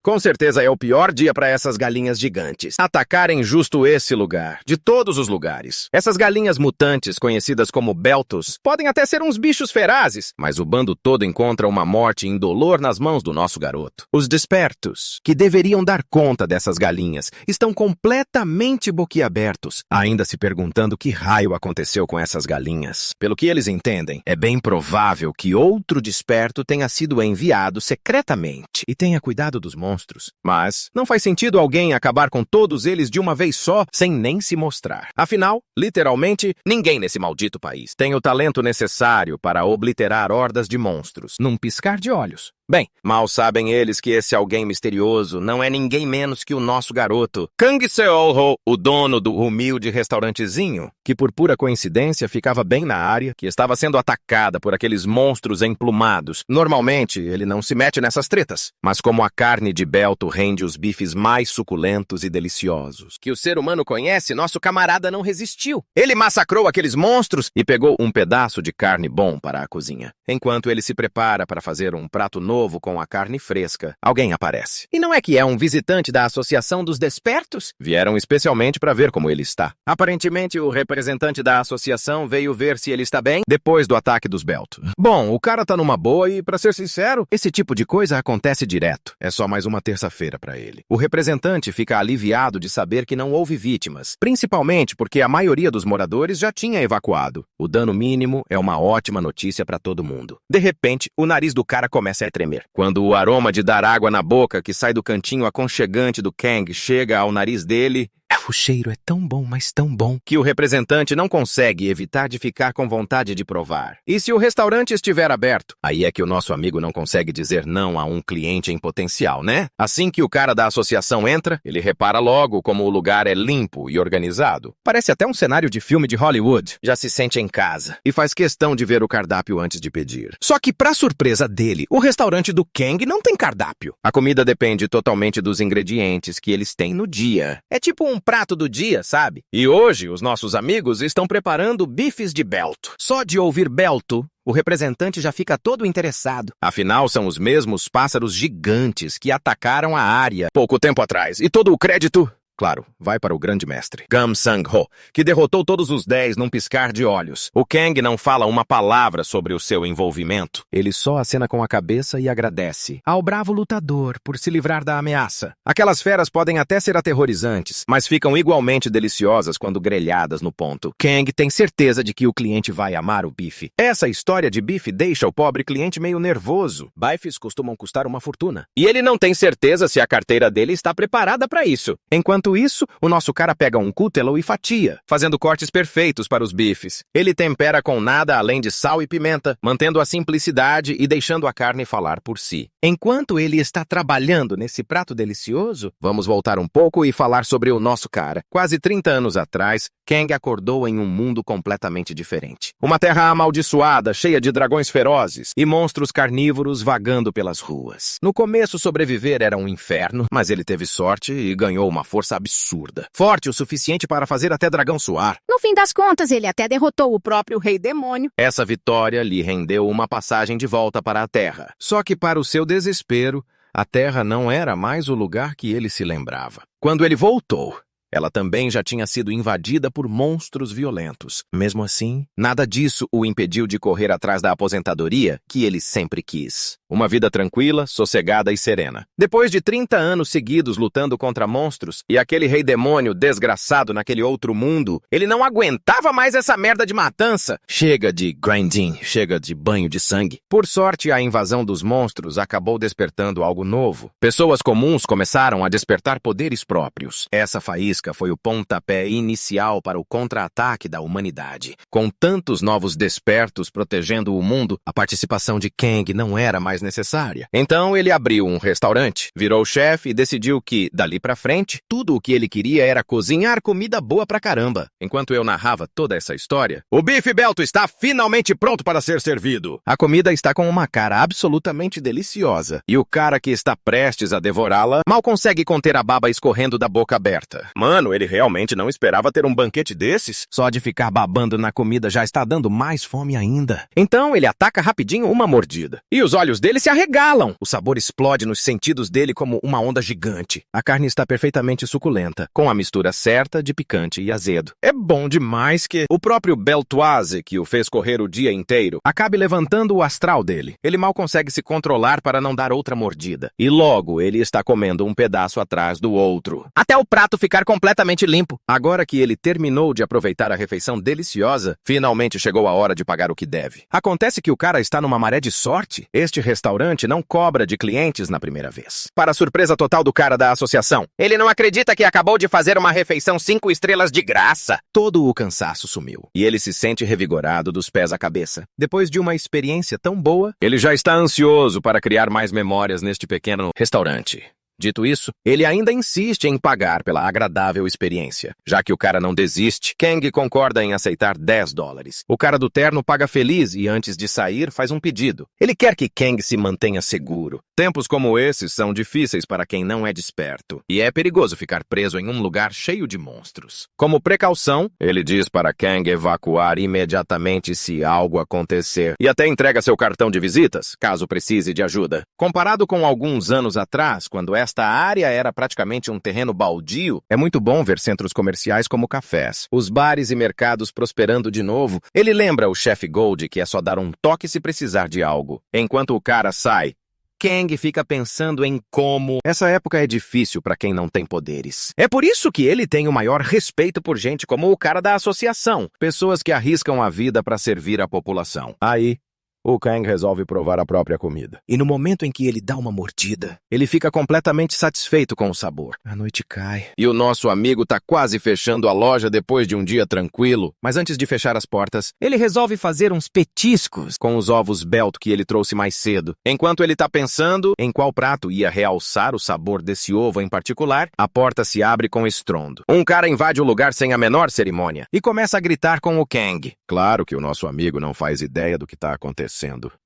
Com certeza é o pior dia para essas galinhas gigantes atacarem justo esse lugar, de todos os lugares. Essas galinhas mutantes, conhecidas como Beltos, podem até ser uns bichos ferazes, mas o bando todo encontra uma morte indolor nas mãos do nosso garoto. Os Despertos, que deveriam dar conta dessas galinhas, estão completamente boquiabertos, ainda se perguntando que raio aconteceu com essas galinhas. Pelo que eles entendem, é bem provável que outro Desperto tenha sido enviado secretamente e tenha cuidado dos monstros. Mas não faz sentido alguém acabar com todos eles de uma vez só, sem nem se mostrar. Afinal, literalmente, ninguém nesse maldito país tem o talento necessário para obliterar hordas de monstros num piscar de olhos. Bem, mal sabem eles que esse alguém misterioso não é ninguém menos que o nosso garoto, Kang Seol-ho, o dono do humilde restaurantezinho, que por pura coincidência ficava bem na área que estava sendo atacada por aqueles monstros emplumados. Normalmente, ele não se mete nessas tretas, mas como a carne de Belto rende os bifes mais suculentos e deliciosos que o ser humano conhece, nosso camarada não resistiu. Ele massacrou aqueles monstros e pegou um pedaço de carne bom para a cozinha. Enquanto ele se prepara para fazer um prato novo com a carne fresca, alguém aparece. E não é que é um visitante da Associação dos Despertos? Vieram especialmente para ver como ele está. Aparentemente, o representante da associação veio ver se ele está bem depois do ataque dos Belto. Bom, o cara tá numa boa e, pra ser sincero, esse tipo de coisa acontece direto. É só mais uma terça-feira pra ele. O representante fica aliviado de saber que não houve vítimas, principalmente porque a maioria dos moradores já tinha evacuado. O dano mínimo é uma ótima notícia pra todo mundo. De repente, o nariz do cara começa a tremer. Quando o aroma de dar água na boca que sai do cantinho aconchegante do Kang chega ao nariz dele, o cheiro é tão bom, mas tão bom, que o representante não consegue evitar de ficar com vontade de provar. E se o restaurante estiver aberto, aí é que o nosso amigo não consegue dizer não a um cliente em potencial, né? Assim que o cara da associação entra, ele repara logo como o lugar é limpo e organizado. Parece até um cenário de filme de Hollywood. Já se sente em casa e faz questão de ver o cardápio antes de pedir. Só que, pra surpresa dele, o restaurante do Kang não tem cardápio. A comida depende totalmente dos ingredientes que eles têm no dia. É tipo um prato do dia, sabe? E hoje, os nossos amigos estão preparando bifes de Belto. Só de ouvir Belto, o representante já fica todo interessado. Afinal, são os mesmos pássaros gigantes que atacaram a área pouco tempo atrás. E todo o crédito, claro, vai para o grande mestre, Gam Sang-ho, que derrotou todos os 10 num piscar de olhos. O Kang não fala uma palavra sobre o seu envolvimento. Ele só acena com a cabeça e agradece ao bravo lutador por se livrar da ameaça. Aquelas feras podem até ser aterrorizantes, mas ficam igualmente deliciosas quando grelhadas no ponto. Kang tem certeza de que o cliente vai amar o bife. Essa história de bife deixa o pobre cliente meio nervoso. Bifes costumam custar uma fortuna. E ele não tem certeza se a carteira dele está preparada para isso. Enquanto isso, o nosso cara pega um cútelo e fatia, fazendo cortes perfeitos para os bifes. Ele tempera com nada além de sal e pimenta, mantendo a simplicidade e deixando a carne falar por si. Enquanto ele está trabalhando nesse prato delicioso, vamos voltar um pouco e falar sobre o nosso cara. Quase 30 anos atrás, Kang acordou em um mundo completamente diferente. Uma terra amaldiçoada, cheia de dragões ferozes e monstros carnívoros vagando pelas ruas. No começo, sobreviver era um inferno, mas ele teve sorte e ganhou uma força absurda. Forte o suficiente para fazer até dragão suar. No fim das contas, ele até derrotou o próprio Rei Demônio. Essa vitória lhe rendeu uma passagem de volta para a Terra. Só que, para o seu desespero, a Terra não era mais o lugar que ele se lembrava. Quando ele voltou, ela também já tinha sido invadida por monstros violentos. Mesmo assim, nada disso o impediu de correr atrás da aposentadoria que ele sempre quis. Uma vida tranquila, sossegada e serena. Depois de 30 anos seguidos lutando contra monstros e aquele rei demônio desgraçado naquele outro mundo, ele não aguentava mais essa merda de matança. Chega de grinding, chega de banho de sangue. Por sorte, a invasão dos monstros acabou despertando algo novo. Pessoas comuns começaram a despertar poderes próprios. Essa faísca foi o pontapé inicial para o contra-ataque da humanidade. Com tantos novos despertos protegendo o mundo, a participação de Kang não era mais necessária. Então ele abriu um restaurante, virou chefe e decidiu que, dali pra frente, tudo o que ele queria era cozinhar comida boa pra caramba. Enquanto eu narrava toda essa história, o bife Belto está finalmente pronto para ser servido. A comida está com uma cara absolutamente deliciosa e o cara que está prestes a devorá-la mal consegue conter a baba escorrendo da boca aberta. Mano, ele realmente não esperava ter um banquete desses? Só de ficar babando na comida já está dando mais fome ainda. Então ele ataca rapidinho uma mordida. E os olhos dele se arregalam. O sabor explode nos sentidos dele como uma onda gigante. A carne está perfeitamente suculenta, com a mistura certa de picante e azedo. É bom demais que o próprio Beltoise, que o fez correr o dia inteiro, acabe levantando o astral dele. Ele mal consegue se controlar para não dar outra mordida. E logo ele está comendo um pedaço atrás do outro, até o prato ficar completamente limpo. Agora que ele terminou de aproveitar a refeição deliciosa, finalmente chegou a hora de pagar o que deve. Acontece que o cara está numa maré de sorte. Este restaurante não cobra de clientes na primeira vez. Para a surpresa total do cara da associação, ele não acredita que acabou de fazer uma refeição 5 estrelas de graça. Todo o cansaço sumiu, e ele se sente revigorado dos pés à cabeça. Depois de uma experiência tão boa, ele já está ansioso para criar mais memórias neste pequeno restaurante. Dito isso, ele ainda insiste em pagar pela agradável experiência. Já que o cara não desiste, Kang concorda em aceitar $10. O cara do terno paga feliz e antes de sair faz um pedido. Ele quer que Kang se mantenha seguro. Tempos como esses são difíceis para quem não é desperto, e é perigoso ficar preso em um lugar cheio de monstros. Como precaução, ele diz para Kang evacuar imediatamente se algo acontecer, e até entrega seu cartão de visitas, caso precise de ajuda. Comparado com alguns anos atrás, quando esta área era praticamente um terreno baldio, é muito bom ver centros comerciais como cafés, os bares e mercados prosperando de novo. Ele lembra o chefe Gold que é só dar um toque se precisar de algo. Enquanto o cara sai, Kang fica pensando em como essa época é difícil para quem não tem poderes. É por isso que ele tem o maior respeito por gente como o cara da associação, pessoas que arriscam a vida para servir a população. Aí, o Kang resolve provar a própria comida. E no momento em que ele dá uma mordida, ele fica completamente satisfeito com o sabor. A noite cai. E o nosso amigo tá quase fechando a loja depois de um dia tranquilo. Mas antes de fechar as portas, ele resolve fazer uns petiscos com os ovos Belto que ele trouxe mais cedo. Enquanto ele tá pensando em qual prato ia realçar o sabor desse ovo em particular, a porta se abre com estrondo. Um cara invade o lugar sem a menor cerimônia e começa a gritar com o Kang. Claro que o nosso amigo não faz ideia do que tá acontecendo.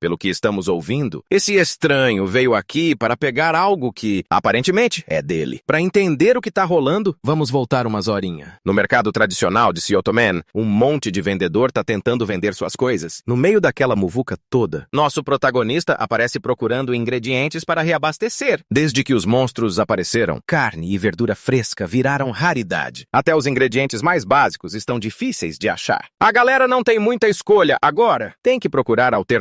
Pelo que estamos ouvindo, esse estranho veio aqui para pegar algo que, aparentemente, é dele. Para entender o que tá rolando, vamos voltar umas horinhas. No mercado tradicional de Siotomen, um monte de vendedor tá tentando vender suas coisas. No meio daquela muvuca toda, nosso protagonista aparece procurando ingredientes para reabastecer. Desde que os monstros apareceram, carne e verdura fresca viraram raridade. Até os ingredientes mais básicos estão difíceis de achar. A galera não tem muita escolha agora. Tem que procurar alternativas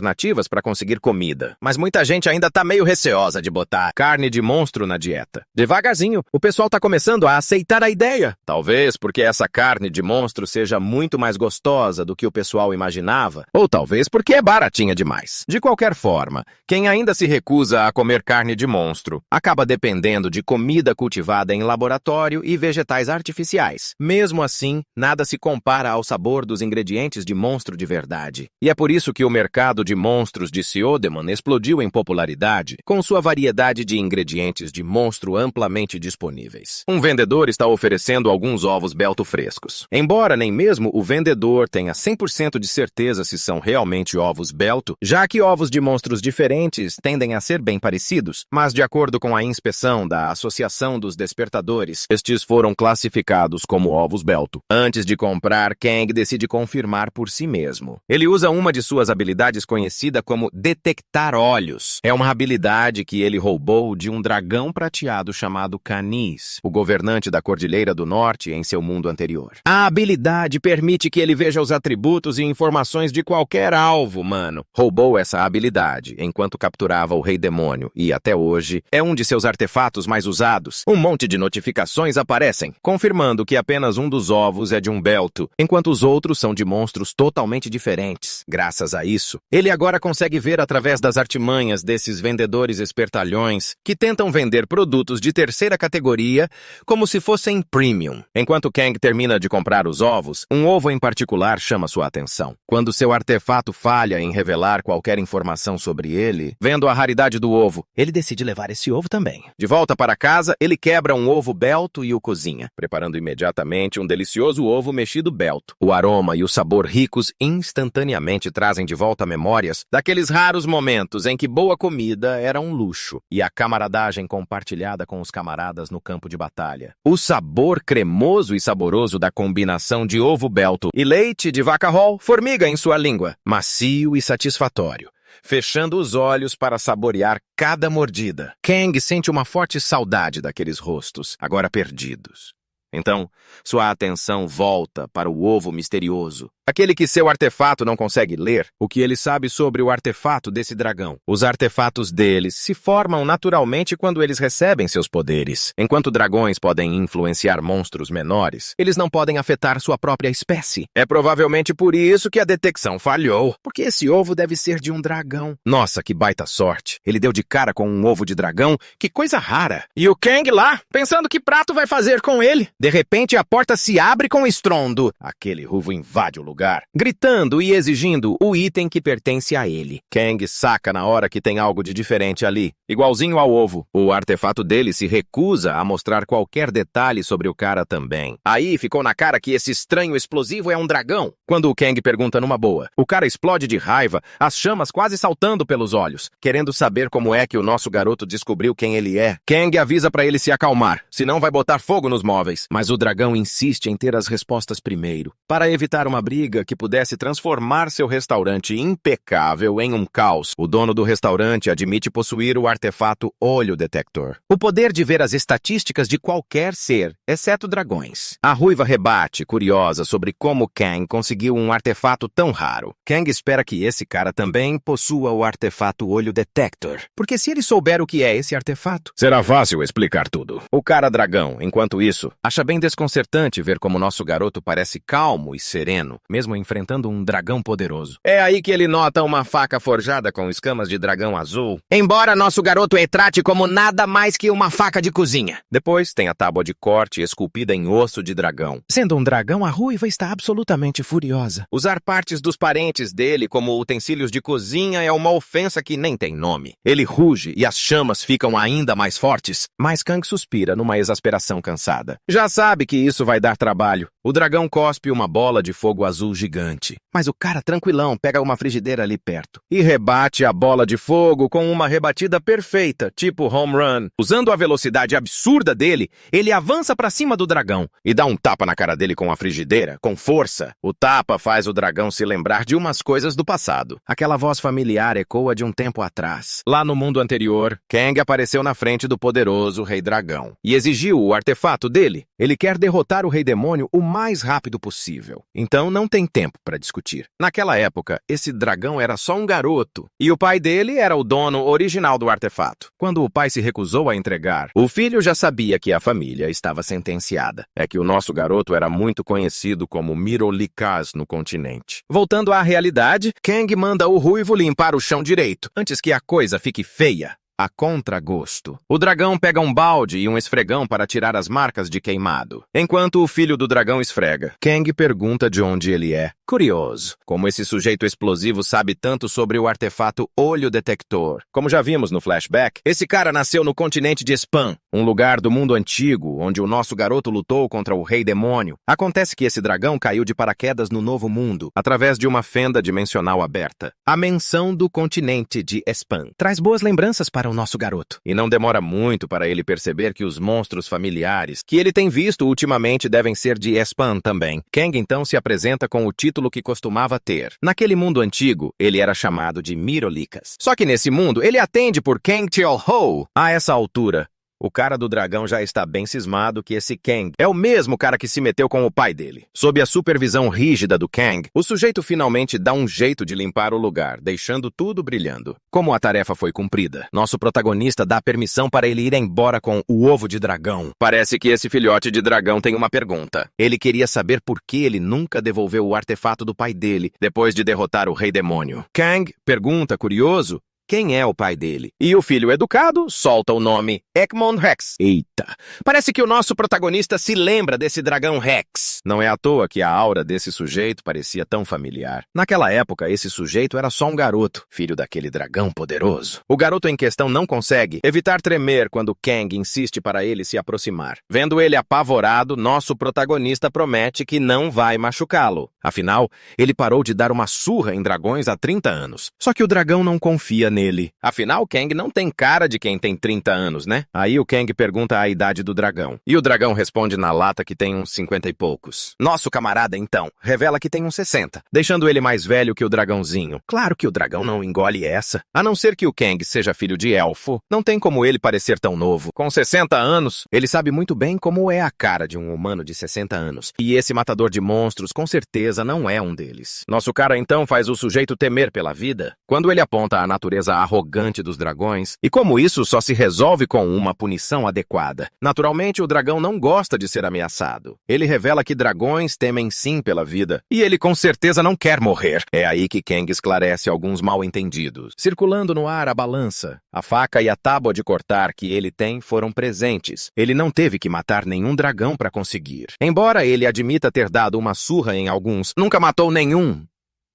para conseguir comida, mas muita gente ainda tá meio receosa de botar carne de monstro na dieta. Devagarzinho, o pessoal tá começando a aceitar a ideia. Talvez porque essa carne de monstro seja muito mais gostosa do que o pessoal imaginava, ou talvez porque é baratinha demais. De qualquer forma, quem ainda se recusa a comer carne de monstro acaba dependendo de comida cultivada em laboratório e vegetais artificiais. Mesmo assim, nada se compara ao sabor dos ingredientes de monstro de verdade. E é por isso que o mercado de monstros de Siodeman explodiu em popularidade, com sua variedade de ingredientes de monstro amplamente disponíveis. Um vendedor está oferecendo alguns ovos Belto frescos. Embora nem mesmo o vendedor tenha 100% de certeza se são realmente ovos Belto, já que ovos de monstros diferentes tendem a ser bem parecidos, mas de acordo com a inspeção da Associação dos Despertadores, estes foram classificados como ovos Belto. Antes de comprar, Kang decide confirmar por si mesmo. Ele usa uma de suas habilidades conhecida como detectar olhos. É uma habilidade que ele roubou de um dragão prateado chamado Canis, o governante da Cordilheira do Norte em seu mundo anterior. A habilidade permite que ele veja os atributos e informações de qualquer alvo, mano. Roubou essa habilidade enquanto capturava o Rei Demônio e, até hoje, é um de seus artefatos mais usados. Um monte de notificações aparecem, confirmando que apenas um dos ovos é de um Belto, enquanto os outros são de monstros totalmente diferentes. Graças a isso, ele agora consegue ver através das artimanhas desses vendedores espertalhões que tentam vender produtos de terceira categoria como se fossem premium. Enquanto Kang termina de comprar os ovos, um ovo em particular chama sua atenção. Quando seu artefato falha em revelar qualquer informação sobre ele, vendo a raridade do ovo, ele decide levar esse ovo também. De volta para casa, ele quebra um ovo Belto e o cozinha, preparando imediatamente um delicioso ovo mexido Belto. O aroma e o sabor ricos instantaneamente trazem de volta a memória memórias daqueles raros momentos em que boa comida era um luxo e a camaradagem compartilhada com os camaradas no campo de batalha. O sabor cremoso e saboroso da combinação de ovo belto e leite de vaca roll formiga em sua língua, macio e satisfatório, fechando os olhos para saborear cada mordida. Kang sente uma forte saudade daqueles rostos, agora perdidos. Então, sua atenção volta para o ovo misterioso, aquele que seu artefato não consegue ler. O que ele sabe sobre o artefato desse dragão? Os artefatos deles se formam naturalmente quando eles recebem seus poderes. Enquanto dragões podem influenciar monstros menores, eles não podem afetar sua própria espécie. É provavelmente por isso que a detecção falhou, porque esse ovo deve ser de um dragão. Nossa, que baita sorte! Ele deu de cara com um ovo de dragão, que coisa rara! E o Kang lá, pensando que prato vai fazer com ele? De repente, a porta se abre com estrondo. Aquele ruivo invade o lugar, gritando e exigindo o item que pertence a ele. Kang saca na hora que tem algo de diferente ali, igualzinho ao ovo. O artefato dele se recusa a mostrar qualquer detalhe sobre o cara também. Aí ficou na cara que esse estranho explosivo é um dragão. Quando o Kang pergunta numa boa, o cara explode de raiva, as chamas quase saltando pelos olhos, querendo saber como é que o nosso garoto descobriu quem ele é. Kang avisa pra ele se acalmar, senão vai botar fogo nos móveis. Mas o dragão insiste em ter as respostas primeiro, para evitar uma briga que pudesse transformar seu restaurante impecável em um caos. O dono do restaurante admite possuir o artefato Olho Detector, o poder de ver as estatísticas de qualquer ser, exceto dragões. A ruiva rebate, curiosa sobre como Kang conseguiu um artefato tão raro. Kang espera que esse cara também possua o artefato Olho Detector, porque se ele souber o que é esse artefato, será fácil explicar tudo. O cara dragão, enquanto isso, acha bem desconcertante ver como nosso garoto parece calmo e sereno, mesmo enfrentando um dragão poderoso. É aí que ele nota uma faca forjada com escamas de dragão azul. Embora nosso garoto a trate como nada mais que uma faca de cozinha. Depois tem a tábua de corte esculpida em osso de dragão. Sendo um dragão, a ruiva está absolutamente furiosa. Usar partes dos parentes dele como utensílios de cozinha é uma ofensa que nem tem nome. Ele ruge e as chamas ficam ainda mais fortes. Mas Kang suspira numa exasperação cansada. Já sabe que isso vai dar trabalho. O dragão cospe uma bola de fogo azul gigante. Mas o cara tranquilão pega uma frigideira ali perto e rebate a bola de fogo com uma rebatida perfeita, tipo home run. Usando a velocidade absurda dele, ele avança pra cima do dragão e dá um tapa na cara dele com a frigideira, com força. O tapa faz o dragão se lembrar de umas coisas do passado. Aquela voz familiar ecoa de um tempo atrás. Lá no mundo anterior, Kang apareceu na frente do poderoso Rei Dragão e exigiu o artefato dele. Ele quer derrotar o Rei Demônio o mais rápido possível. Então não tem tempo para discutir. Naquela época, esse dragão era só um garoto e o pai dele era o dono original do artefato. Quando o pai se recusou a entregar, o filho já sabia que a família estava sentenciada. É que o nosso garoto era muito conhecido como Mirolicas no continente. Voltando à realidade, Kang manda o ruivo limpar o chão direito, antes que a coisa fique feia. A contragosto. O dragão pega um balde e um esfregão para tirar as marcas de queimado. Enquanto o filho do dragão esfrega, Kang pergunta de onde ele é. Curioso, como esse sujeito explosivo sabe tanto sobre o artefato Olho Detector. Como já vimos no flashback, esse cara nasceu no continente de Espan, um lugar do mundo antigo, onde o nosso garoto lutou contra o Rei Demônio. Acontece que esse dragão caiu de paraquedas no Novo Mundo, através de uma fenda dimensional aberta. A menção do continente de Espan traz boas lembranças para o nosso garoto. E não demora muito para ele perceber que os monstros familiares que ele tem visto ultimamente devem ser de Espan também. Kang então se apresenta com o título que costumava ter. Naquele mundo antigo, ele era chamado de Mirolicas. Só que nesse mundo, ele atende por Kang Chil-ho. A essa altura, o cara do dragão já está bem cismado que esse Kang é o mesmo cara que se meteu com o pai dele. Sob a supervisão rígida do Kang, o sujeito finalmente dá um jeito de limpar o lugar, deixando tudo brilhando. Como a tarefa foi cumprida, nosso protagonista dá permissão para ele ir embora com o ovo de dragão. Parece que esse filhote de dragão tem uma pergunta. Ele queria saber por que ele nunca devolveu o artefato do pai dele, depois de derrotar o Rei Demônio. Kang pergunta, curioso, quem é o pai dele. E o filho educado solta o nome Ekmon Rex. Eita, parece que o nosso protagonista se lembra desse dragão Rex. Não é à toa que a aura desse sujeito parecia tão familiar. Naquela época, esse sujeito era só um garoto, filho daquele dragão poderoso. O garoto em questão não consegue evitar tremer quando Kang insiste para ele se aproximar. Vendo ele apavorado, nosso protagonista promete que não vai machucá-lo. Afinal, ele parou de dar uma surra em dragões há 30 anos. Só que o dragão não confia nele. Afinal, Kang não tem cara de quem tem 30 anos, né? Aí o Kang pergunta a idade do dragão. E o dragão responde na lata que tem uns 50 e poucos. Nosso camarada, então, revela que tem uns 60, deixando ele mais velho que o dragãozinho. Claro que o dragão não engole essa. A não ser que o Kang seja filho de elfo, não tem como ele parecer tão novo. Com 60 anos, ele sabe muito bem como é a cara de um humano de 60 anos. E esse matador de monstros, com certeza, não é um deles. Nosso cara, então, faz o sujeito temer pela vida, quando ele aponta a natureza arrogante dos dragões, e como isso só se resolve com uma punição adequada. Naturalmente, o dragão não gosta de ser ameaçado. Ele revela que dragões temem sim pela vida, e ele com certeza não quer morrer. É aí que Kang esclarece alguns mal-entendidos. Circulando no ar a balança, a faca e a tábua de cortar que ele tem foram presentes. Ele não teve que matar nenhum dragão para conseguir. Embora ele admita ter dado uma surra em alguns, nunca matou nenhum.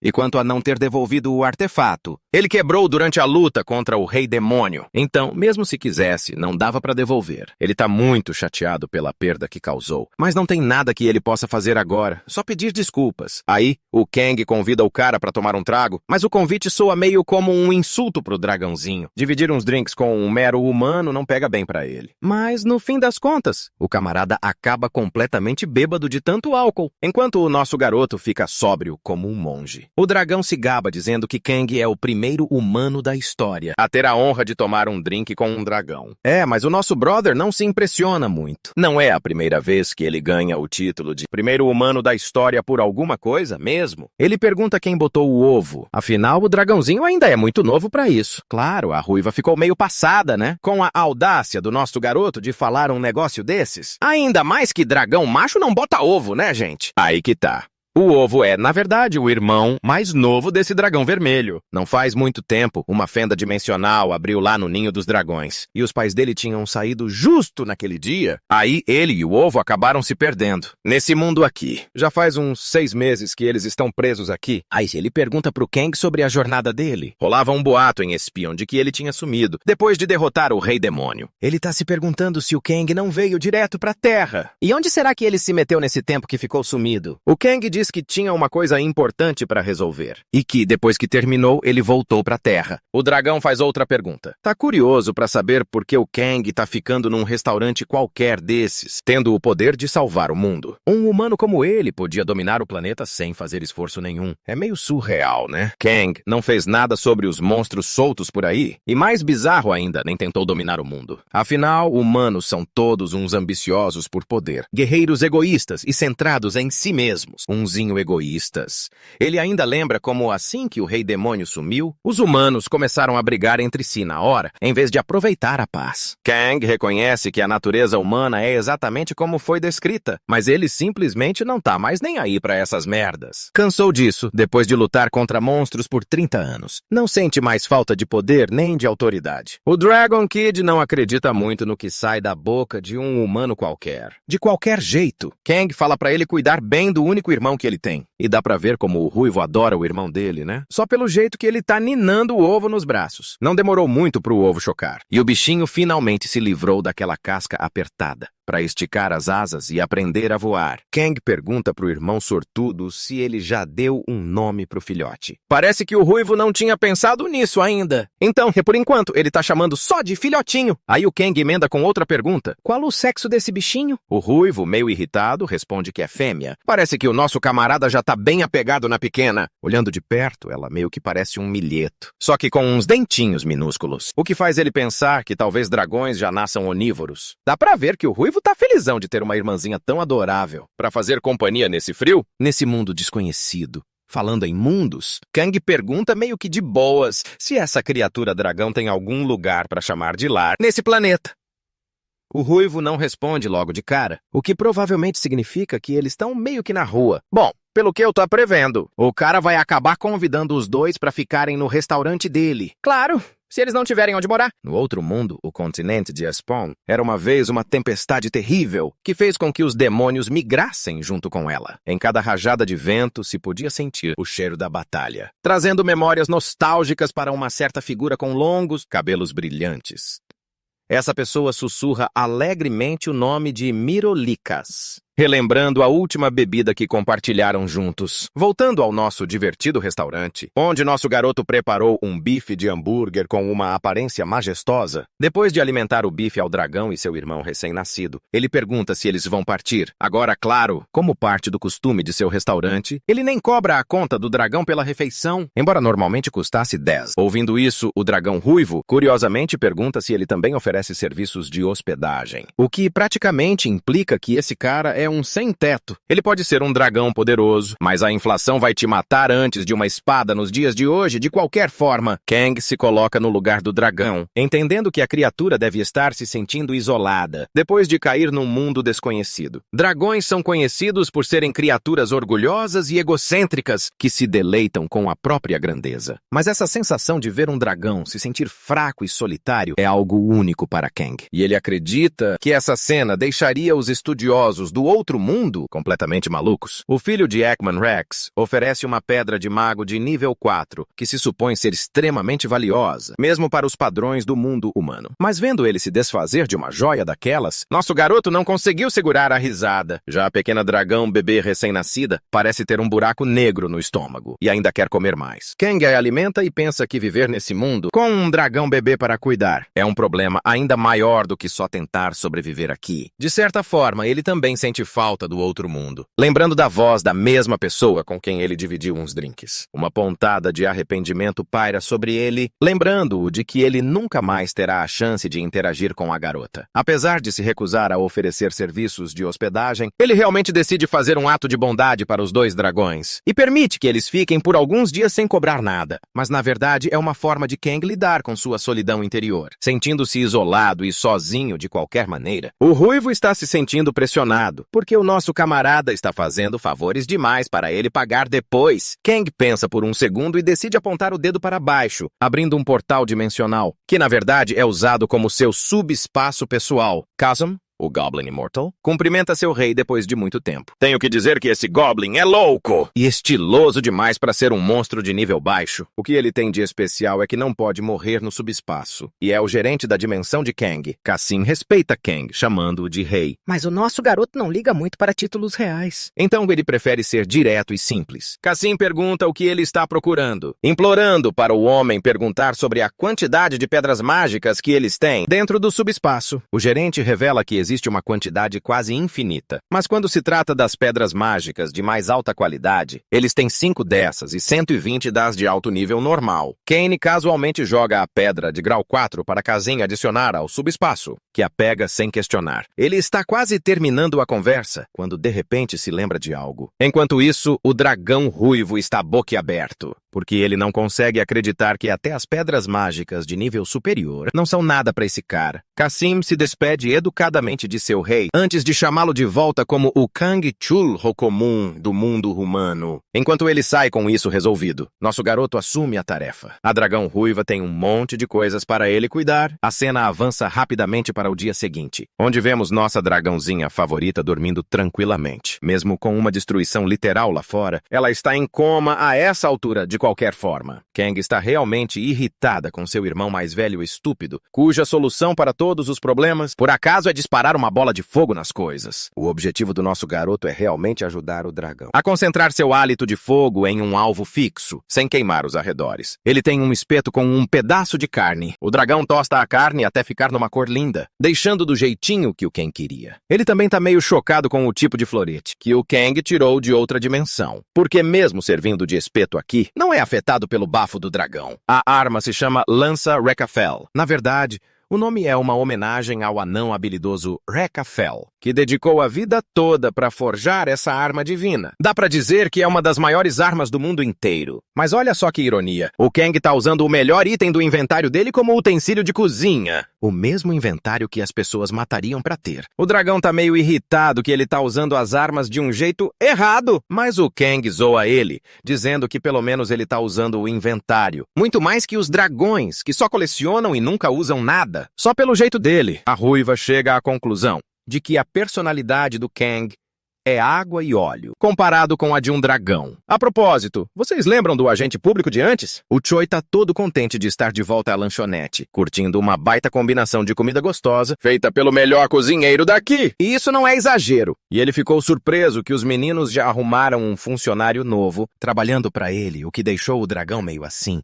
E quanto a não ter devolvido o artefato, ele quebrou durante a luta contra o Rei Demônio. Então, mesmo se quisesse, não dava para devolver. Ele tá muito chateado pela perda que causou, mas não tem nada que ele possa fazer agora, só pedir desculpas. Aí, o Kang convida o cara para tomar um trago, mas o convite soa meio como um insulto pro dragãozinho. Dividir uns drinks com um mero humano não pega bem para ele. Mas, no fim das contas, o camarada acaba completamente bêbado de tanto álcool, enquanto o nosso garoto fica sóbrio como um monge. O dragão se gaba dizendo que Kang é o primeiro humano da história a ter a honra de tomar um drink com um dragão. Mas o nosso brother não se impressiona muito. Não é a primeira vez que ele ganha o título de primeiro humano da história por alguma coisa mesmo. Ele pergunta quem botou o ovo. Afinal, o dragãozinho ainda é muito novo pra isso. Claro, a ruiva ficou meio passada, né? Com a audácia do nosso garoto de falar um negócio desses. Ainda mais que dragão macho não bota ovo, né, gente? Aí que tá. O ovo é, na verdade, o irmão mais novo desse dragão vermelho. Não faz muito tempo, uma fenda dimensional abriu lá no ninho dos dragões. E os pais dele tinham saído justo naquele dia. Aí ele e o ovo acabaram se perdendo. Nesse mundo aqui. Já faz uns 6 meses que eles estão presos aqui. Aí ele pergunta pro Kang sobre a jornada dele. Rolava um boato em Espion de que ele tinha sumido, depois de derrotar o Rei Demônio. Ele tá se perguntando se o Kang não veio direto pra Terra. E onde será que ele se meteu nesse tempo que ficou sumido? O Kang diz que tinha uma coisa importante para resolver. E que, depois que terminou, ele voltou para a Terra. O dragão faz outra pergunta. Tá curioso para saber por que o Kang tá ficando num restaurante qualquer desses, tendo o poder de salvar o mundo. Um humano como ele podia dominar o planeta sem fazer esforço nenhum. É meio surreal, né? Kang não fez nada sobre os monstros soltos por aí. E mais bizarro ainda, nem tentou dominar o mundo. Afinal, humanos são todos uns ambiciosos por poder. Guerreiros egoístas e centrados em si mesmos. Egoístas. Ele ainda lembra como assim que o Rei Demônio sumiu, os humanos começaram a brigar entre si na hora, em vez de aproveitar a paz. Kang reconhece que a natureza humana é exatamente como foi descrita, mas ele simplesmente não tá mais nem aí pra essas merdas. Cansou disso, depois de lutar contra monstros por 30 anos. Não sente mais falta de poder nem de autoridade. O Dragon Kid não acredita muito no que sai da boca de um humano qualquer. De qualquer jeito, Kang fala pra ele cuidar bem do único irmão que ele tem. E dá pra ver como o ruivo adora o irmão dele, né? Só pelo jeito que ele tá ninando o ovo nos braços. Não demorou muito pro ovo chocar. E o bichinho finalmente se livrou daquela casca apertada. Para esticar as asas e aprender a voar. Kang pergunta pro irmão sortudo se ele já deu um nome pro filhote. Parece que o ruivo não tinha pensado nisso ainda. Então, por enquanto, ele tá chamando só de filhotinho. Aí o Kang emenda com outra pergunta. Qual o sexo desse bichinho? O ruivo, meio irritado, responde que é fêmea. Parece que o nosso camarada já tá bem apegado na pequena. Olhando de perto, ela meio que parece um milheto. Só que com uns dentinhos minúsculos. O que faz ele pensar que talvez dragões já nasçam onívoros. Dá pra ver que o ruivo tá felizão de ter uma irmãzinha tão adorável. Pra fazer companhia nesse frio, nesse mundo desconhecido. Falando em mundos, Kang pergunta meio que de boas se essa criatura dragão tem algum lugar pra chamar de lar nesse planeta. O ruivo não responde logo de cara, o que provavelmente significa que eles estão meio que na rua. Bom, Pelo que eu tô prevendo, o cara vai acabar convidando os dois pra ficarem no restaurante dele. Claro, se eles não tiverem onde morar. No outro mundo, o continente de Spawn era uma vez uma tempestade terrível que fez com que os demônios migrassem junto com ela. Em cada rajada de vento se podia sentir o cheiro da batalha, trazendo memórias nostálgicas para uma certa figura com longos cabelos brilhantes. Essa pessoa sussurra alegremente o nome de Mirolikas, relembrando a última bebida que compartilharam juntos. Voltando ao nosso divertido restaurante, onde nosso garoto preparou um bife de hambúrguer com uma aparência majestosa, depois de alimentar o bife ao dragão e seu irmão recém-nascido, ele pergunta se eles vão partir. Agora, claro, como parte do costume de seu restaurante, ele nem cobra a conta do dragão pela refeição, embora normalmente custasse 10. Ouvindo isso, o dragão ruivo, curiosamente, pergunta se ele também oferece serviços de hospedagem, o que praticamente implica que esse cara é um sem-teto. Ele pode ser um dragão poderoso, mas a inflação vai te matar antes de uma espada nos dias de hoje, de qualquer forma. Kang se coloca no lugar do dragão, entendendo que a criatura deve estar se sentindo isolada, depois de cair num mundo desconhecido. Dragões são conhecidos por serem criaturas orgulhosas e egocêntricas que se deleitam com a própria grandeza. Mas essa sensação de ver um dragão se sentir fraco e solitário é algo único para Kang. E ele acredita que essa cena deixaria os estudiosos do outro mundo completamente malucos. O filho de Ekman Rex oferece uma pedra de mago de nível 4, que se supõe ser extremamente valiosa, mesmo para os padrões do mundo humano. Mas vendo ele se desfazer de uma joia daquelas, nosso garoto não conseguiu segurar a risada. Já a pequena dragão bebê recém-nascida parece ter um buraco negro no estômago e ainda quer comer mais. Kang a alimenta e pensa que viver nesse mundo com um dragão bebê para cuidar é um problema ainda maior do que só tentar sobreviver aqui. De certa forma, ele também sente falta do outro mundo, lembrando da voz da mesma pessoa com quem ele dividiu uns drinks. Uma pontada de arrependimento paira sobre ele, lembrando-o de que ele nunca mais terá a chance de interagir com a garota. Apesar de se recusar a oferecer serviços de hospedagem, ele realmente decide fazer um ato de bondade para os dois dragões e permite que eles fiquem por alguns dias sem cobrar nada. Mas na verdade é uma forma de Kang lidar com sua solidão interior, sentindo-se isolado e sozinho de qualquer maneira. O ruivo está se sentindo pressionado, porque o nosso camarada está fazendo favores demais para ele pagar depois. Kang pensa por um segundo e decide apontar o dedo para baixo, abrindo um portal dimensional, que na verdade é usado como seu subespaço pessoal. Chasm, o Goblin Immortal, cumprimenta seu rei depois de muito tempo. Tenho que dizer que esse Goblin é louco e estiloso demais para ser um monstro de nível baixo. O que ele tem de especial é que não pode morrer no subespaço, e é o gerente da dimensão de Kang. Cassim respeita Kang, chamando-o de rei. Mas o nosso garoto não liga muito para títulos reais. Então ele prefere ser direto e simples. Cassim pergunta o que ele está procurando, implorando para o homem perguntar sobre a quantidade de pedras mágicas que eles têm dentro do subespaço. O gerente revela que existe uma quantidade quase infinita. Mas quando se trata das pedras mágicas de mais alta qualidade, eles têm 5 dessas e 120 das de alto nível normal. Kane casualmente joga a pedra de grau 4 para Cassim adicionar ao subespaço, que a pega sem questionar. Ele está quase terminando a conversa, quando de repente se lembra de algo. Enquanto isso, o dragão ruivo está boquiaberto, porque ele não consegue acreditar que até as pedras mágicas de nível superior não são nada para esse cara. Cassim se despede educadamente de seu rei, antes de chamá-lo de volta como o Kang Chul Rokomun do mundo humano. Enquanto ele sai com isso resolvido, nosso garoto assume a tarefa. A dragão ruiva tem um monte de coisas para ele cuidar. A cena avança rapidamente para o dia seguinte, onde vemos nossa dragãozinha favorita dormindo tranquilamente. Mesmo com uma destruição literal lá fora, ela está em coma a essa altura de qualquer forma. Kang está realmente irritada com seu irmão mais velho estúpido, cuja solução para todos os problemas, por acaso, é disparar uma bola de fogo nas coisas. O objetivo do nosso garoto é realmente ajudar o dragão a concentrar seu hálito de fogo em um alvo fixo, sem queimar os arredores. Ele tem um espeto com um pedaço de carne. O dragão tosta a carne até ficar numa cor linda, deixando do jeitinho que o Kang queria. Ele também tá meio chocado com o tipo de florete que o Kang tirou de outra dimensão, porque mesmo servindo de espeto aqui, não é afetado pelo bafo do dragão. A arma se chama Lança Rekafel. Na verdade, o nome é uma homenagem ao anão habilidoso Rekafel, que dedicou a vida toda para forjar essa arma divina. Dá pra dizer que é uma das maiores armas do mundo inteiro. Mas olha só que ironia, o Kang tá usando o melhor item do inventário dele como utensílio de cozinha. O mesmo inventário que as pessoas matariam pra ter. O dragão tá meio irritado que ele tá usando as armas de um jeito errado, mas o Kang zoa ele, dizendo que pelo menos ele tá usando o inventário. Muito mais que os dragões, que só colecionam e nunca usam nada. Só pelo jeito dele. A ruiva chega à conclusão de que a personalidade do Kang é água e óleo, comparado com a de um dragão. A propósito, vocês lembram do agente público de antes? O Choi tá todo contente de estar de volta à lanchonete, curtindo uma baita combinação de comida gostosa, feita pelo melhor cozinheiro daqui. E isso não é exagero. E ele ficou surpreso que os meninos já arrumaram um funcionário novo, trabalhando pra ele, o que deixou o dragão meio assim.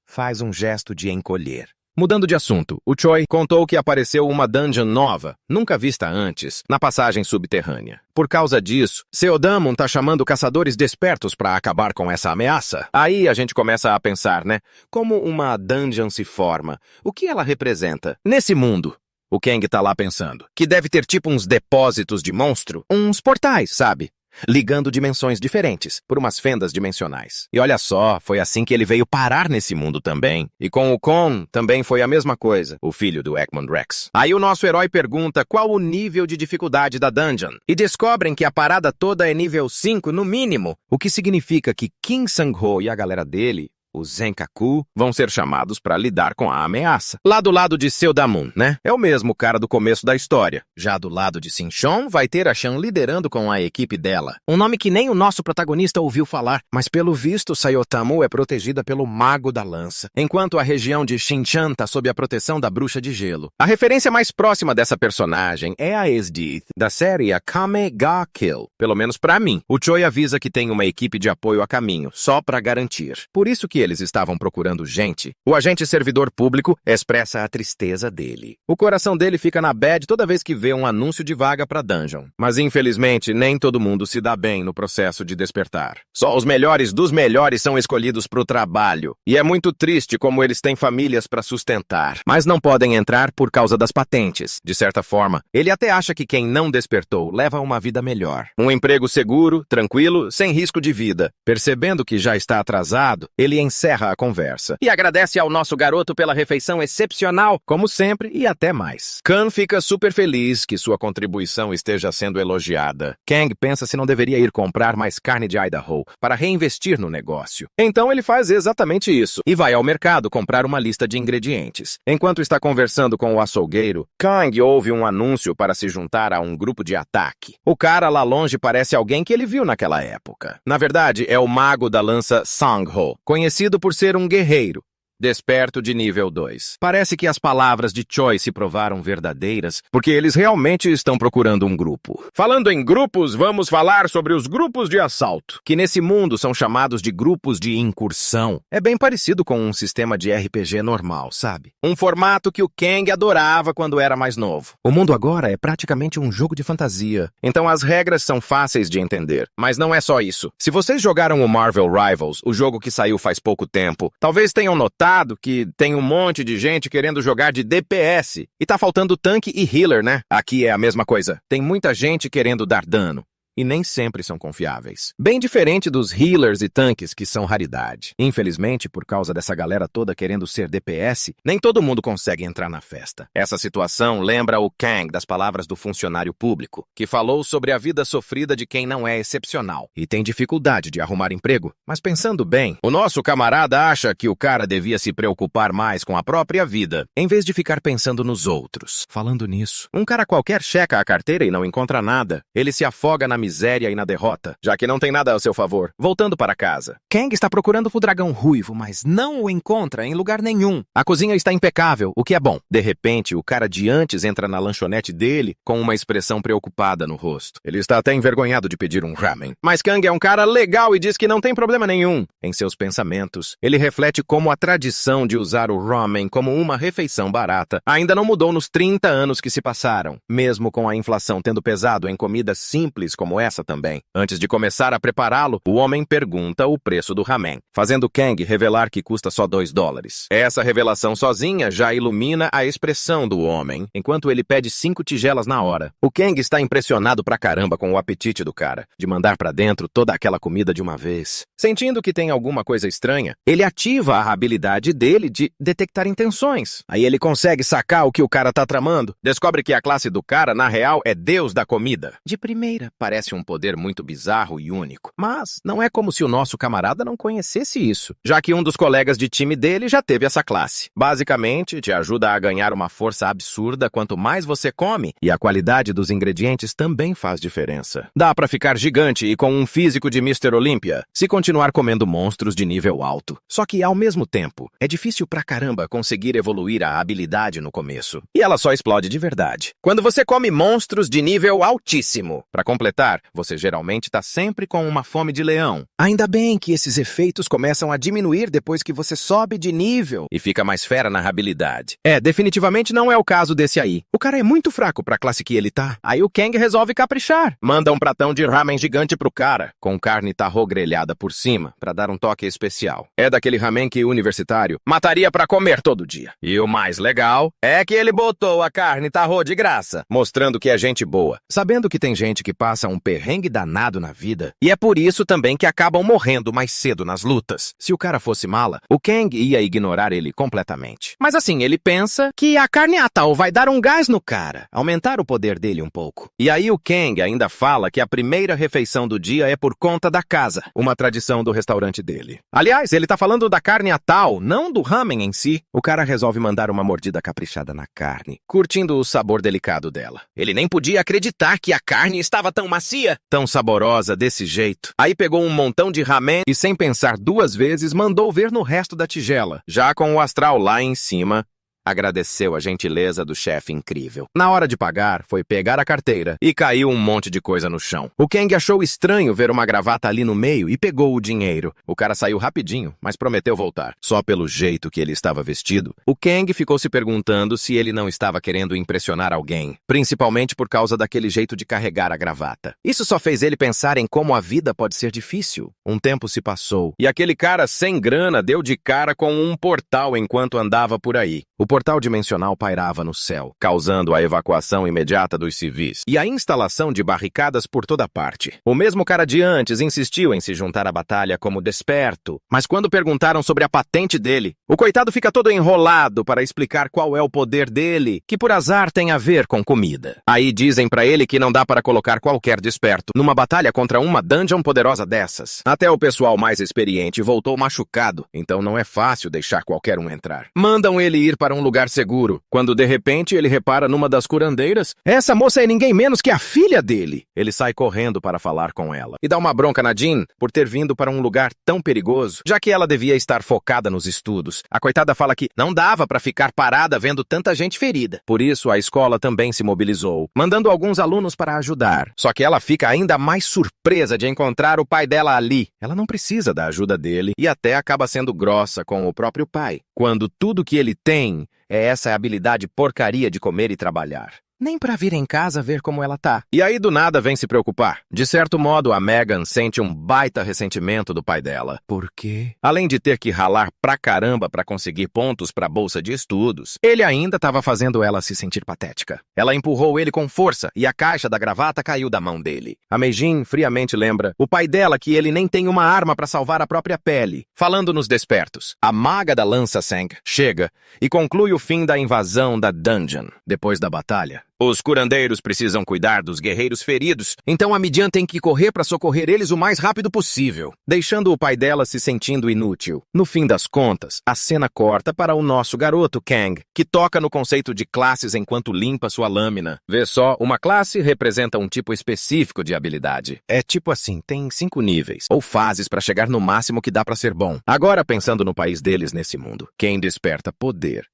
Faz um gesto de encolher. Mudando de assunto, o Choi contou que apareceu uma dungeon nova, nunca vista antes, na passagem subterrânea. Por causa disso, Seodamon tá chamando caçadores despertos para acabar com essa ameaça. Aí a gente começa a pensar, né? Como uma dungeon se forma? O que ela representa? Nesse mundo, o Kang tá lá pensando, que deve ter tipo uns depósitos de monstro, uns portais, sabe? Ligando dimensões diferentes, por umas fendas dimensionais. E olha só, foi assim que ele veio parar nesse mundo também. E com o Kon, também foi a mesma coisa, o filho do Ekman Rex. Aí o nosso herói pergunta qual o nível de dificuldade da dungeon. E descobrem que a parada toda é nível 5 no mínimo, o que significa que Kim Sang-ho e a galera dele, os Zenkaku, vão ser chamados para lidar com a ameaça. Lá do lado de Seodamon, né? É o mesmo cara do começo da história. Já do lado de Sinchon, vai ter a Shan liderando com a equipe dela. Um nome que nem o nosso protagonista ouviu falar, mas pelo visto, Sayotamu é protegida pelo Mago da Lança, enquanto a região de Shinchan tá sob a proteção da Bruxa de Gelo. A referência mais próxima dessa personagem é a Esdeath, da série Akame ga Kill. Pelo menos pra mim. O Choi avisa que tem uma equipe de apoio a caminho, só pra garantir. Por isso que eles estavam procurando gente. O agente servidor público expressa a tristeza dele. O coração dele fica na bad toda vez que vê um anúncio de vaga pra dungeon. Mas infelizmente, nem todo mundo se dá bem no processo de despertar. Só os melhores dos melhores são escolhidos pro trabalho. E é muito triste como eles têm famílias pra sustentar. Mas não podem entrar por causa das patentes. De certa forma, ele até acha que quem não despertou leva uma vida melhor. Um emprego seguro, tranquilo, sem risco de vida. Percebendo que já está atrasado, ele encerra a conversa e agradece ao nosso garoto pela refeição excepcional, como sempre, e até mais. Khan fica super feliz que sua contribuição esteja sendo elogiada. Kang pensa se não deveria ir comprar mais carne de Idaho para reinvestir no negócio. Então ele faz exatamente isso e vai ao mercado comprar uma lista de ingredientes. Enquanto está conversando com o açougueiro, Kang ouve um anúncio para se juntar a um grupo de ataque. O cara lá longe parece alguém que ele viu naquela época. Na verdade, é o Mago da Lança Sang-ho, conhecido por ser um guerreiro, desperto de nível 2. Parece que as palavras de Choi se provaram verdadeiras, porque eles realmente estão procurando um grupo. Falando em grupos, vamos falar sobre os grupos de assalto, que nesse mundo são chamados de grupos de incursão. É bem parecido com um sistema de RPG normal, sabe? Um formato que o Kang adorava quando era mais novo. O mundo agora é praticamente um jogo de fantasia, então as regras são fáceis de entender. Mas não é só isso. Se vocês jogaram o Marvel Rivals, o jogo que saiu faz pouco tempo, talvez tenham notado que tem um monte de gente querendo jogar de DPS. E tá faltando tanque e healer, né? Aqui é a mesma coisa. Tem muita gente querendo dar dano. E nem sempre são confiáveis. Bem diferente dos healers e tanques, que são raridade. Infelizmente, por causa dessa galera toda querendo ser DPS, nem todo mundo consegue entrar na festa. Essa situação lembra o Kang das palavras do funcionário público, que falou sobre a vida sofrida de quem não é excepcional e tem dificuldade de arrumar emprego. Mas pensando bem, o nosso camarada acha que o cara devia se preocupar mais com a própria vida, em vez de ficar pensando nos outros. Falando nisso, um cara qualquer checa a carteira e não encontra nada. Ele se afoga na miséria e na derrota, já que não tem nada ao seu favor. Voltando para casa, Kang está procurando o dragão ruivo, mas não o encontra em lugar nenhum. A cozinha está impecável, o que é bom. De repente, o cara de antes entra na lanchonete dele com uma expressão preocupada no rosto. Ele está até envergonhado de pedir um ramen. Mas Kang é um cara legal e diz que não tem problema nenhum. Em seus pensamentos, ele reflete como a tradição de usar o ramen como uma refeição barata ainda não mudou nos 30 anos que se passaram, mesmo com a inflação tendo pesado em comidas simples como como essa também. Antes de começar a prepará-lo, o homem pergunta o preço do ramen, fazendo Kang revelar que custa só $2. Essa revelação sozinha já ilumina a expressão do homem, enquanto ele pede 5 tigelas na hora. O Kang está impressionado pra caramba com o apetite do cara, de mandar pra dentro toda aquela comida de uma vez. Sentindo que tem alguma coisa estranha, ele ativa a habilidade dele de detectar intenções. Aí ele consegue sacar o que o cara tá tramando. Descobre que a classe do cara, na real, é Deus da comida. De primeira, parece um poder muito bizarro e único. Mas não é como se o nosso camarada não conhecesse isso, já que um dos colegas de time dele já teve essa classe. Basicamente, te ajuda a ganhar uma força absurda quanto mais você come, e a qualidade dos ingredientes também faz diferença. Dá pra ficar gigante e com um físico de Mr. Olympia, se continuar comendo monstros de nível alto. Só que, ao mesmo tempo, é difícil pra caramba conseguir evoluir a habilidade no começo. E ela só explode de verdade quando você come monstros de nível altíssimo. Pra completar, você geralmente tá sempre com uma fome de leão. Ainda bem que esses efeitos começam a diminuir depois que você sobe de nível e fica mais fera na habilidade. Definitivamente não é o caso desse aí. O cara é muito fraco pra classe que ele tá. Aí o Kang resolve caprichar. Manda um pratão de ramen gigante pro cara, com carne tarô grelhada por cima, pra dar um toque especial. É daquele ramen que o universitário mataria pra comer todo dia. E o mais legal é que ele botou a carne tarô de graça, mostrando que é gente boa, sabendo que tem gente que passa um perrengue danado na vida, e é por isso também que acabam morrendo mais cedo nas lutas. Se o cara fosse mala, o Kang ia ignorar ele completamente. Mas assim, ele pensa que a carne Atal vai dar um gás no cara, aumentar o poder dele um pouco. E aí o Kang ainda fala que a primeira refeição do dia é por conta da casa, uma tradição do restaurante dele. Aliás, ele tá falando da carne Atal, não do ramen em si. O cara resolve mandar uma mordida caprichada na carne, curtindo o sabor delicado dela. Ele nem podia acreditar que a carne estava tão macia, tão saborosa desse jeito. Aí pegou um montão de ramen e, sem pensar 2 vezes, mandou ver no resto da tigela, já com o astral lá em cima. Agradeceu a gentileza do chefe incrível. Na hora de pagar, foi pegar a carteira e caiu um monte de coisa no chão. O Kang achou estranho ver uma gravata ali no meio e pegou o dinheiro. O cara saiu rapidinho, mas prometeu voltar. Só pelo jeito que ele estava vestido, o Kang ficou se perguntando se ele não estava querendo impressionar alguém, principalmente por causa daquele jeito de carregar a gravata. Isso só fez ele pensar em como a vida pode ser difícil. Um tempo se passou e aquele cara sem grana deu de cara com um portal enquanto andava por aí. O portal dimensional pairava no céu, causando a evacuação imediata dos civis e a instalação de barricadas por toda parte. O mesmo cara de antes insistiu em se juntar à batalha como desperto, mas quando perguntaram sobre a patente dele, o coitado fica todo enrolado para explicar qual é o poder dele, que por azar tem a ver com comida. Aí dizem pra ele que não dá para colocar qualquer desperto numa batalha contra uma dungeon poderosa dessas. Até o pessoal mais experiente voltou machucado, então não é fácil deixar qualquer um entrar. Mandam ele ir para um lugar seguro, quando de repente ele repara numa das curandeiras. Essa moça é ninguém menos que a filha dele. Ele sai correndo para falar com ela e dá uma bronca na Jean por ter vindo para um lugar tão perigoso, já que ela devia estar focada nos estudos. A coitada fala que não dava para ficar parada vendo tanta gente ferida. Por isso a escola também se mobilizou, mandando alguns alunos para ajudar. Só que ela fica ainda mais surpresa de encontrar o pai dela ali. Ela não precisa da ajuda dele e até acaba sendo grossa com o próprio pai, quando tudo que ele tem é essa habilidade porcaria de comer e trabalhar. Nem pra vir em casa ver como ela tá. E aí do nada vem se preocupar. De certo modo, a Megan sente um baita ressentimento do pai dela. Por quê? Além de ter que ralar pra caramba pra conseguir pontos pra bolsa de estudos, ele ainda tava fazendo ela se sentir patética. Ela empurrou ele com força e a caixa da gravata caiu da mão dele. A Meijin friamente lembra o pai dela que ele nem tem uma arma pra salvar a própria pele. Falando nos despertos, a maga da Lança Sang chega e conclui o fim da invasão da dungeon. Depois da batalha, os curandeiros precisam cuidar dos guerreiros feridos, então a Midian tem que correr para socorrer eles o mais rápido possível, deixando o pai dela se sentindo inútil. No fim das contas, a cena corta para o nosso garoto Kang, que toca no conceito de classes enquanto limpa sua lâmina. Vê só, uma classe representa um tipo específico de habilidade. É tipo assim, tem 5 níveis, ou fases para chegar no máximo que dá para ser bom. Agora, pensando no país deles nesse mundo, quem desperta poder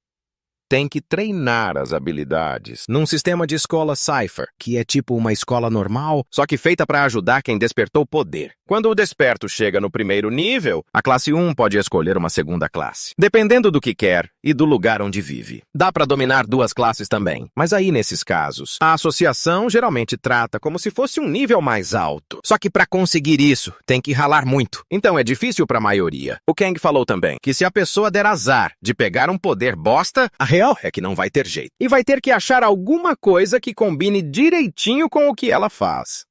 tem que treinar as habilidades num sistema de escola Cypher, que é tipo uma escola normal, só que feita para ajudar quem despertou poder. Quando o desperto chega no primeiro nível, a classe 1 pode escolher uma segunda classe, dependendo do que quer e do lugar onde vive. Dá para dominar duas classes também, mas aí nesses casos, a associação geralmente trata como se fosse um nível mais alto. Só que para conseguir isso, tem que ralar muito. Então é difícil para a maioria. O Kang falou também que se a pessoa der azar de pegar um poder bosta, a real é que não vai ter jeito. E vai ter que achar alguma coisa que combine direitinho com o que ela faz.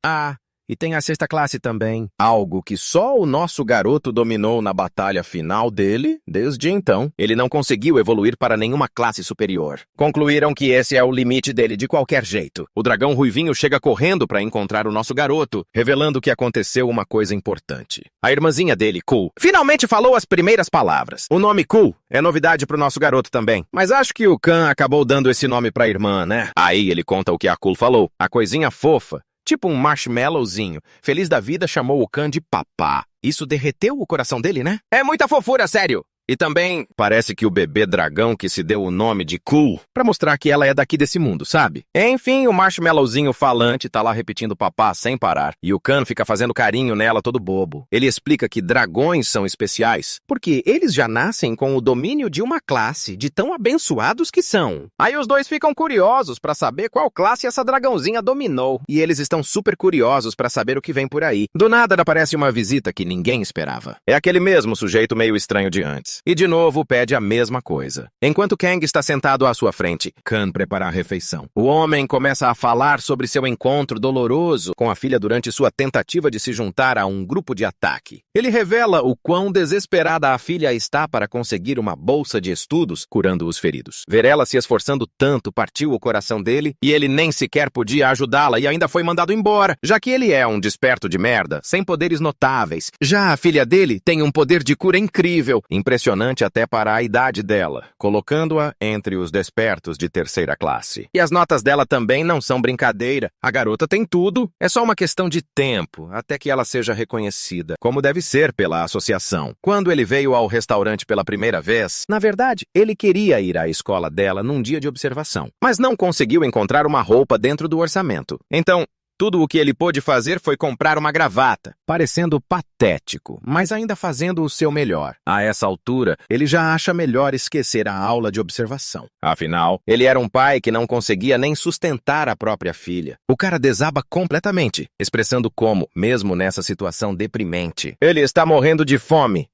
E tem a sexta classe também. Algo que só o nosso garoto dominou na batalha final dele. Desde então, ele não conseguiu evoluir para nenhuma classe superior. Concluíram que esse é o limite dele de qualquer jeito. O dragão ruivinho chega correndo para encontrar o nosso garoto, revelando que aconteceu uma coisa importante. A irmãzinha dele, Cool, finalmente falou as primeiras palavras. O nome Cool é novidade pro nosso garoto também. Mas acho que o Khan acabou dando esse nome pra irmã, né? Aí ele conta o que a Cool falou. A coisinha fofa, tipo um marshmallowzinho, feliz da vida, chamou o Khan de papá. Isso derreteu o coração dele, né? É muita fofura, sério! E também parece que o bebê dragão que se deu o nome de Cool, pra mostrar que ela é daqui desse mundo, sabe? Enfim, o marshmallowzinho falante tá lá repetindo papá sem parar. E o Khan fica fazendo carinho nela todo bobo. Ele explica que dragões são especiais, porque eles já nascem com o domínio de uma classe, de tão abençoados que são. Aí os dois ficam curiosos pra saber qual classe essa dragãozinha dominou. E eles estão super curiosos pra saber o que vem por aí. Do nada aparece uma visita que ninguém esperava. É aquele mesmo sujeito meio estranho de antes. E de novo pede a mesma coisa. Enquanto Kang está sentado à sua frente, Khan prepara a refeição. O homem começa a falar sobre seu encontro doloroso com a filha durante sua tentativa de se juntar a um grupo de ataque. Ele revela o quão desesperada a filha está para conseguir uma bolsa de estudos curando os feridos. Ver ela se esforçando tanto partiu o coração dele e ele nem sequer podia ajudá-la e ainda foi mandado embora, já que ele é um desperto de merda, sem poderes notáveis. Já a filha dele tem um poder de cura incrível, impressionante até para a idade dela, colocando-a entre os despertos de terceira classe. E as notas dela também não são brincadeira. A garota tem tudo, é só uma questão de tempo, até que ela seja reconhecida, como deve ser pela associação. Quando ele veio ao restaurante pela primeira vez, na verdade, ele queria ir à escola dela num dia de observação, mas não conseguiu encontrar uma roupa dentro do orçamento. Então, tudo o que ele pôde fazer foi comprar uma gravata, parecendo patético, mas ainda fazendo o seu melhor. A essa altura, ele já acha melhor esquecer a aula de observação. Afinal, ele era um pai que não conseguia nem sustentar a própria filha. O cara desaba completamente, expressando como, mesmo nessa situação deprimente, ele está morrendo de fome.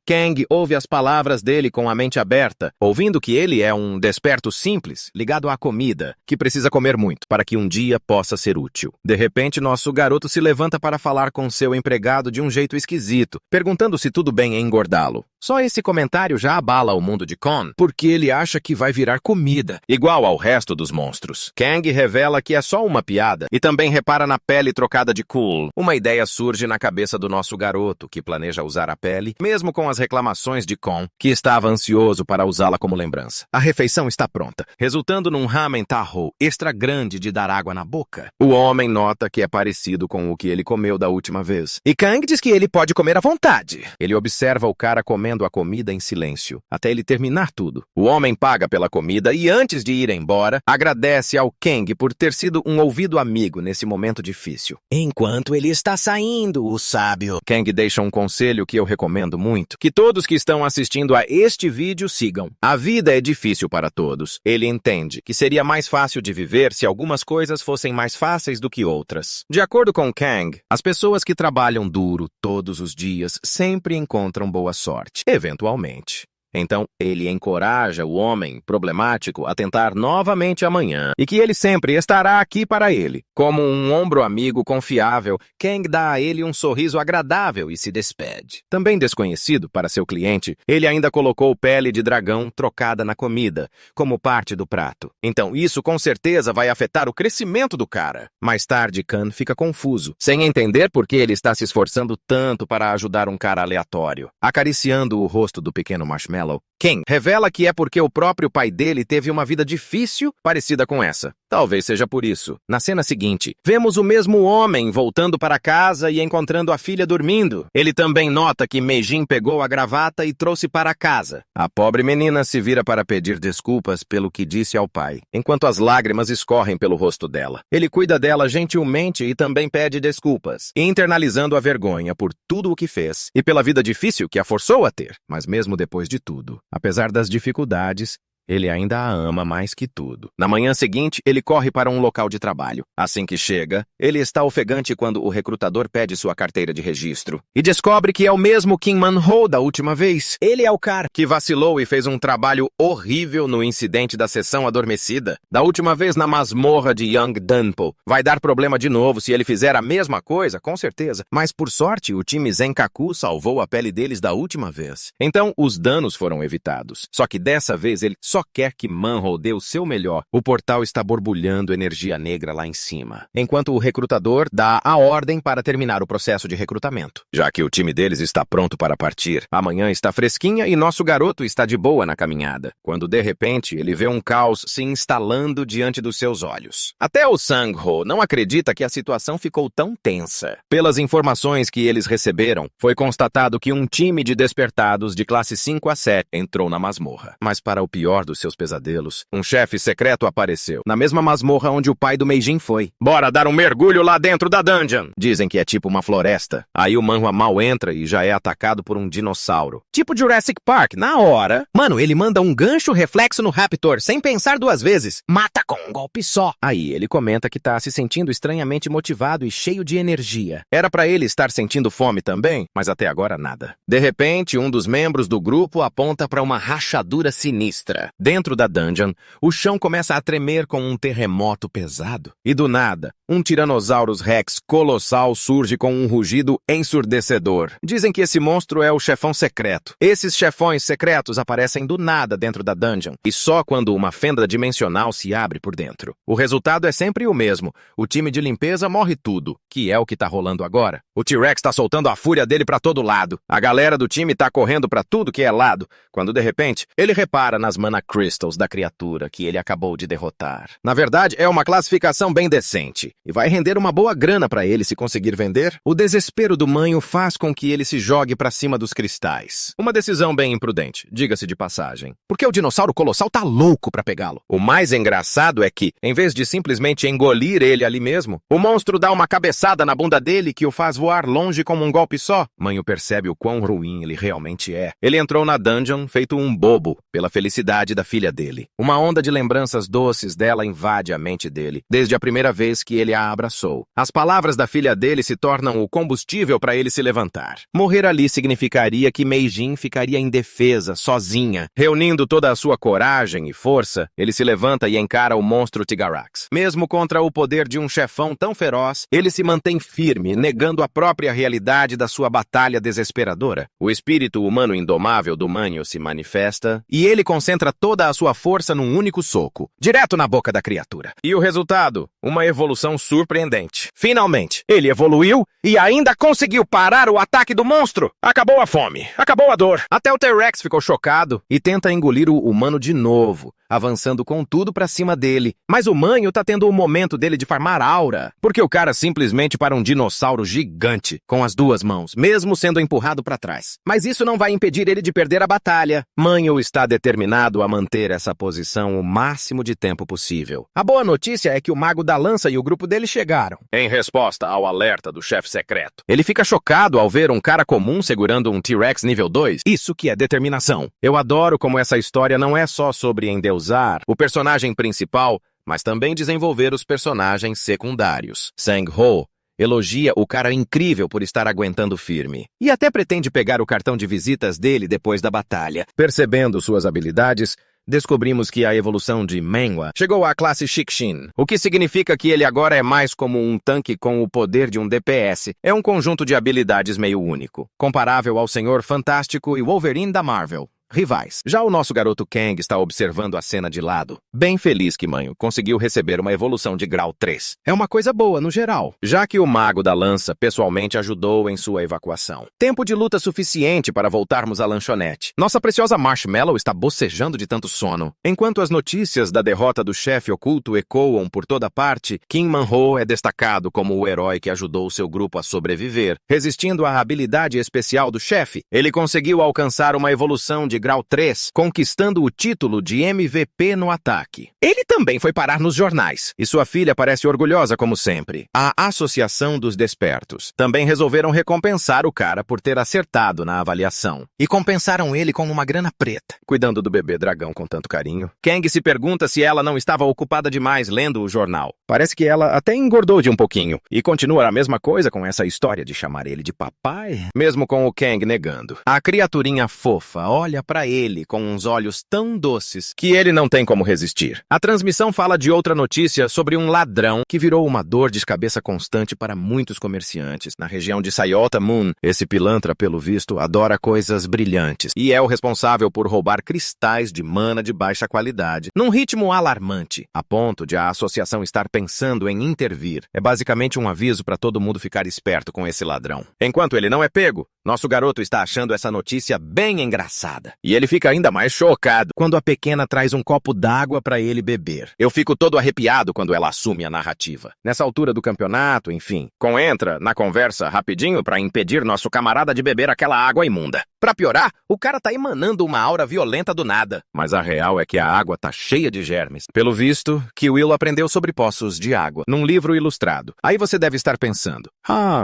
Kang ouve as palavras dele com a mente aberta, ouvindo que ele é um desperto simples, ligado à comida, que precisa comer muito, para que um dia possa ser útil. De repente, nosso garoto se levanta para falar com seu empregado de um jeito esquisito, perguntando se tudo bem em engordá-lo. Só esse comentário já abala o mundo de Kon, porque ele acha que vai virar comida, igual ao resto dos monstros. Kang revela que é só uma piada, e também repara na pele trocada de Cool. Uma ideia surge na cabeça do nosso garoto, que planeja usar a pele, mesmo com as reclamações de Kon, que estava ansioso para usá-la como lembrança. A refeição está pronta, resultando num ramen taho extra grande de dar água na boca. O homem nota que é parecido com o que ele comeu da última vez. E Kang diz que ele pode comer à vontade. Ele observa o cara comendo a comida em silêncio, até ele terminar tudo. O homem paga pela comida e, antes de ir embora, agradece ao Kang por ter sido um ouvido amigo nesse momento difícil. Enquanto ele está saindo, o sábio Kang deixa um conselho que eu recomendo muito, que todos que estão assistindo a este vídeo sigam. A vida é difícil para todos. Ele entende que seria mais fácil de viver se algumas coisas fossem mais fáceis do que outras. De acordo com Kang, as pessoas que trabalham duro todos os dias sempre encontram boa sorte, eventualmente. Então, ele encoraja o homem problemático a tentar novamente amanhã e que ele sempre estará aqui para ele. Como um ombro amigo confiável, Kang dá a ele um sorriso agradável e se despede. Também desconhecido para seu cliente, ele ainda colocou pele de dragão trocada na comida, como parte do prato. Então, isso com certeza vai afetar o crescimento do cara. Mais tarde, Khan fica confuso, sem entender por que ele está se esforçando tanto para ajudar um cara aleatório. Acariciando o rosto do pequeno marshmallow, King revela que é porque o próprio pai dele teve uma vida difícil parecida com essa. Talvez seja por isso. Na cena seguinte, vemos o mesmo homem voltando para casa e encontrando a filha dormindo. Ele também nota que Meijin pegou a gravata e trouxe para casa. A pobre menina se vira para pedir desculpas pelo que disse ao pai, enquanto as lágrimas escorrem pelo rosto dela. Ele cuida dela gentilmente e também pede desculpas, internalizando a vergonha por tudo o que fez e pela vida difícil que a forçou a ter. Mas mesmo depois de tudo, apesar das dificuldades, ele ainda a ama mais que tudo. Na manhã seguinte, ele corre para um local de trabalho. Assim que chega, ele está ofegante quando o recrutador pede sua carteira de registro e descobre que é o mesmo Kim Man-ho da última vez. Ele é o cara que vacilou e fez um trabalho horrível no incidente da sessão adormecida. Da última vez na masmorra de Yangdanpo. Vai dar problema de novo se ele fizer a mesma coisa, com certeza. Mas por sorte, o time Zenkaku salvou a pele deles da última vez. Então, os danos foram evitados. Só que dessa vez ele só quer que Manho dê o seu melhor. O portal está borbulhando energia negra lá em cima, enquanto o recrutador dá a ordem para terminar o processo de recrutamento. Já que o time deles está pronto para partir, a manhã está fresquinha e nosso garoto está de boa na caminhada, quando de repente ele vê um caos se instalando diante dos seus olhos. Até o Sang-ho não acredita que a situação ficou tão tensa. Pelas informações que eles receberam, foi constatado que um time de despertados de classe 5 a 7 entrou na masmorra. Mas para o pior dos seus pesadelos, um chefe secreto apareceu, na mesma masmorra onde o pai do Meijin foi. Bora dar um mergulho lá dentro da dungeon! Dizem que é tipo uma floresta. Aí o Manhwa mal entra e já é atacado por um dinossauro. Tipo Jurassic Park, na hora. Mano, ele manda um gancho reflexo no Raptor, sem pensar duas vezes. Mata com um golpe só. Aí ele comenta que tá se sentindo estranhamente motivado e cheio de energia. Era pra ele estar sentindo fome também, mas até agora nada. De repente, um dos membros do grupo aponta pra uma rachadura sinistra. Dentro da dungeon, o chão começa a tremer com um terremoto pesado. E do nada, um Tyrannosaurus Rex colossal surge com um rugido ensurdecedor. Dizem que esse monstro é o chefão secreto. Esses chefões secretos aparecem do nada dentro da dungeon, e só quando uma fenda dimensional se abre por dentro. O resultado é sempre o mesmo. O time de limpeza morre tudo, que é o que tá rolando agora. O T-Rex tá soltando a fúria dele pra todo lado. A galera do time tá correndo pra tudo que é lado, quando de repente, ele repara nas Mana Crystals da criatura que ele acabou de derrotar. Na verdade, é uma classificação bem decente, e vai render uma boa grana pra ele se conseguir vender. O desespero do Manho faz com que ele se jogue pra cima dos cristais. Uma decisão bem imprudente, diga-se de passagem. Porque o dinossauro colossal tá louco pra pegá-lo. O mais engraçado é que, em vez de simplesmente engolir ele ali mesmo, o monstro dá uma cabeçada na bunda dele que o faz voar longe com um golpe só. Manho percebe o quão ruim ele realmente é. Ele entrou na dungeon feito um bobo pela felicidade da filha dele. Uma onda de lembranças doces dela invade a mente dele, desde a primeira vez que ele a abraçou. As palavras da filha dele se tornam o combustível para ele se levantar. Morrer ali significaria que Meijin ficaria indefesa, sozinha. Reunindo toda a sua coragem e força, ele se levanta e encara o monstro Tigarax. Mesmo contra o poder de um chefão tão feroz, ele se mantém firme, negando a própria realidade da sua batalha desesperadora. O espírito humano indomável do Manho se manifesta e ele concentra toda a sua força num único soco, direto na boca da criatura. E o resultado? Uma evolução surpreendente. Finalmente, ele evoluiu e ainda conseguiu parar o ataque do monstro. Acabou a fome, acabou a dor. Até o T-Rex ficou chocado e tenta engolir o humano de novo, avançando com tudo pra cima dele. Mas o Manho tá tendo o momento dele de farmar aura, porque o cara simplesmente para um dinossauro gigante, com as duas mãos, mesmo sendo empurrado pra trás. Mas isso não vai impedir ele de perder a batalha. Manho está determinado a manter essa posição o máximo de tempo possível. A boa notícia é que o Mago da Lança e o grupo dele chegaram, em resposta ao alerta do chefe secreto. Ele fica chocado ao ver um cara comum segurando um T-Rex nível 2. Isso que é determinação. Eu adoro como essa história não é só sobre endeusar o personagem principal, mas também desenvolver os personagens secundários. Sang-ho elogia o cara incrível por estar aguentando firme. E até pretende pegar o cartão de visitas dele depois da batalha. Percebendo suas habilidades, descobrimos que a evolução de Manhwa chegou à classe Shikshin, o que significa que ele agora é mais como um tanque com o poder de um DPS. É um conjunto de habilidades meio único, comparável ao Senhor Fantástico e Wolverine da Marvel. rivais. Já o nosso garoto Kang está observando a cena de lado, bem feliz que Manho conseguiu receber uma evolução de grau 3. É uma coisa boa no geral, já que o mago da lança pessoalmente ajudou em sua evacuação. Tempo de luta suficiente para voltarmos à lanchonete. Nossa preciosa Marshmallow está bocejando de tanto sono. Enquanto as notícias da derrota do chefe oculto ecoam por toda parte, Kim Man-ho é destacado como o herói que ajudou seu grupo a sobreviver. Resistindo à habilidade especial do chefe, ele conseguiu alcançar uma evolução de grau 3, conquistando o título de MVP no ataque. Ele também foi parar nos jornais, e sua filha parece orgulhosa como sempre. A Associação dos Despertos também resolveram recompensar o cara por ter acertado na avaliação. E compensaram ele com uma grana preta, cuidando do bebê dragão com tanto carinho. Kang se pergunta se ela não estava ocupada demais lendo o jornal. Parece que ela até engordou de um pouquinho. E continua a mesma coisa com essa história de chamar ele de papai, mesmo com o Kang negando. A criaturinha fofa olha pra ele com uns olhos tão doces que ele não tem como resistir. A transmissão fala de outra notícia sobre um ladrão que virou uma dor de cabeça constante para muitos comerciantes. Na região de Sayota Moon, esse pilantra, pelo visto, adora coisas brilhantes e é o responsável por roubar cristais de mana de baixa qualidade, num ritmo alarmante, a ponto de a associação estar pensando em intervir. É basicamente um aviso para todo mundo ficar esperto com esse ladrão. Enquanto ele não é pego, nosso garoto está achando essa notícia bem engraçada. E ele fica ainda mais chocado quando a pequena traz um copo d'água para ele beber. Eu fico todo arrepiado quando ela assume a narrativa. Nessa altura do campeonato, enfim, entra na conversa rapidinho para impedir nosso camarada de beber aquela água imunda. Pra piorar, o cara tá emanando uma aura violenta do nada. Mas a real é que a água tá cheia de germes. Pelo visto, que Will aprendeu sobre poços de água, num livro ilustrado. Aí você deve estar pensando,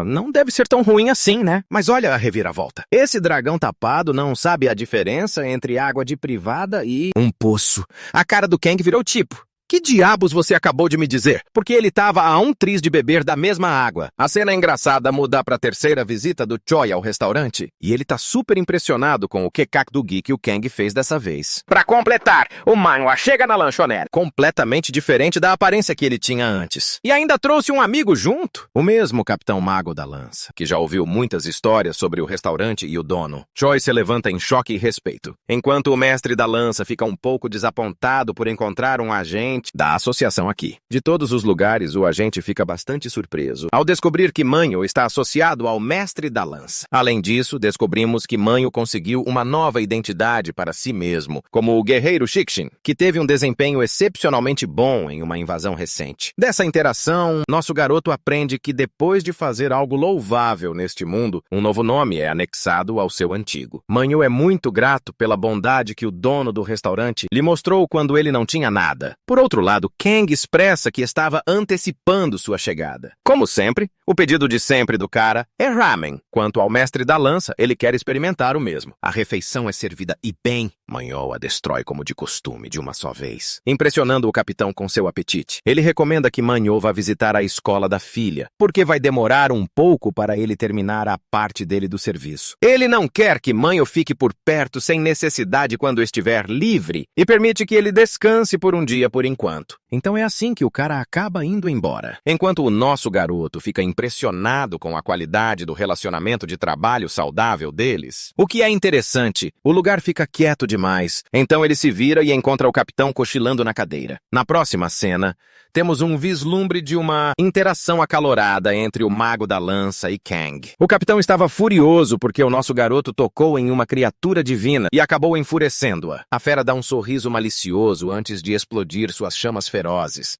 não deve ser tão ruim assim, né? Mas olha a reviravolta. Esse dragão tapado não sabe a diferença entre água de privada e um poço. A cara do Kang virou tipo. Que diabos você acabou de me dizer? Porque ele estava a um tris de beber da mesma água. A cena engraçada muda para a terceira visita do Choi ao restaurante. E ele tá super impressionado com o quecac do Gui que o Kang fez dessa vez. Para completar, o Manhwa chega na lanchonete. Completamente diferente da aparência que ele tinha antes. E ainda trouxe um amigo junto. O mesmo Capitão Mago da Lança, que já ouviu muitas histórias sobre o restaurante e o dono. Choi se levanta em choque e respeito. Enquanto o mestre da lança fica um pouco desapontado por encontrar um agente da associação aqui. De todos os lugares, o agente fica bastante surpreso ao descobrir que Manho está associado ao mestre da lança. Além disso, descobrimos que Manho conseguiu uma nova identidade para si mesmo, como o guerreiro Shikshin, que teve um desempenho excepcionalmente bom em uma invasão recente. Dessa interação, nosso garoto aprende que depois de fazer algo louvável neste mundo, um novo nome é anexado ao seu antigo. Manho é muito grato pela bondade que o dono do restaurante lhe mostrou quando ele não tinha nada. Por outro lado, Kang expressa que estava antecipando sua chegada. Como sempre, o pedido de sempre do cara é ramen. Quanto ao mestre da lança, ele quer experimentar o mesmo. A refeição é servida e bem. Manhwa a destrói como de costume, de uma só vez, impressionando o capitão com seu apetite. Ele recomenda que Manhwa vá visitar a escola da filha, porque vai demorar um pouco para ele terminar a parte dele do serviço. Ele não quer que Manhwa fique por perto sem necessidade quando estiver livre e permite que ele descanse por um dia por enquanto. Então é assim que o cara acaba indo embora. Enquanto o nosso garoto fica impressionado com a qualidade do relacionamento de trabalho saudável deles. O que é interessante, o lugar fica quieto demais. Então ele se vira e encontra o capitão cochilando na cadeira. Na próxima cena, temos um vislumbre de uma interação acalorada entre o Mago da Lança e Kang. O capitão estava furioso porque o nosso garoto tocou em uma criatura divina e acabou enfurecendo-a. A fera dá um sorriso malicioso antes de explodir suas chamas ferozes.